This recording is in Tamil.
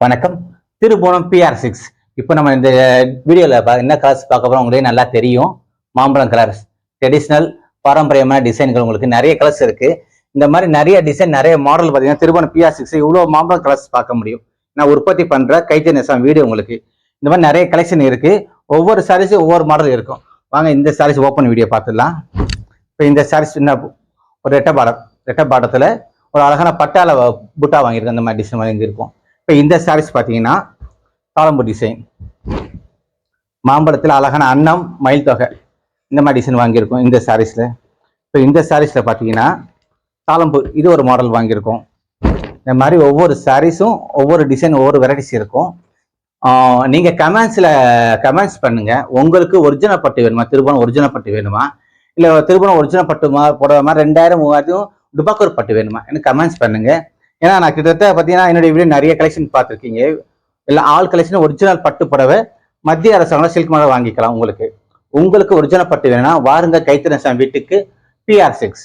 வணக்கம். திருபுவனம் PR6. இப்போ நம்ம இந்த வீடியோவில் என்ன கலர்ஸ் பார்க்க போகிறோம் உங்களுக்கு நல்லா தெரியும். மாம்பழம் கலர்ஸ், ட்ரெடிஷ்னல் பாரம்பரியமான டிசைன்கள் உங்களுக்கு நிறைய கலர்ஸ் இருக்கு. இந்த மாதிரி நிறைய டிசைன் நிறைய மாடல் பார்த்தீங்கன்னா திருபுவனம் PR6 இவ்வளோ மாம்பழம் கலர்ஸ் பார்க்க முடியும். நான் உற்பத்தி பண்ணுற கைத்தறி நெசம் வீடியோ உங்களுக்கு இந்த மாதிரி நிறைய கலெக்ஷன் இருக்கு. ஒவ்வொரு சாரீஸும் ஒவ்வொரு மாடல் இருக்கும். வாங்க இந்த சாரீஸ் ஓப்பன் வீடியோ பார்த்துடலாம். இப்போ இந்த சாரீஸ் என்ன ஒரு ரெட்டை பாடத்தில் ஒரு அழகான பட்டால புட்டா வாங்கியிருக்கோம். அந்த மாதிரி டிசைன் வாங்கியிருக்கோம். இப்போ இந்த சாரீஸ் பார்த்தீங்கன்னா தாளம்பூ டிசைன், மாம்பழத்தில் அழகான அன்னம் மயில் தொகை இந்த மாதிரி டிசைன் வாங்கியிருக்கோம் இந்த சாரீஸில். இப்போ இந்த சாரீஸில் பார்த்தீங்கன்னா தாளம்பூ இது ஒரு மாடல் வாங்கியிருக்கோம். இந்த மாதிரி ஒவ்வொரு சாரீஸும் ஒவ்வொரு டிசைன் ஒவ்வொரு வெரைட்டிஸ் இருக்கும். நீங்கள் கமெண்ட்ஸ் பண்ணுங்க. உங்களுக்கு ஒரிஜினல் பட்டு வேணுமா, திருபுவனம் ஒரிஜினல் பட்டு வேணுமா, இல்லை திருபுவனம் ஒரிஜினல் பட்டு போடுற மாதிரி 2000 3000 டுபாக்கூர் பட்டு வேணுமா எனக்கு கமெண்ட்ஸ் பண்ணுங்க. ஏன்னா நான் கிட்டத்தட்ட பார்த்தீங்கன்னா என்னுடைய வீடியோ நிறைய கலெக்ஷன் பார்த்துருக்கீங்க. இல்லை ஆல் கலெக்ஷன் ஒரிஜினல் பட்டு புடவை மத்திய அரசாங்கம் சில்க் மாடல் வாங்கிக்கலாம். உங்களுக்கு ஒரிஜினல் பட்டு வேணும்னா வாருங்க கைத்தறி நெசம் வீட்டுக்கு PR6.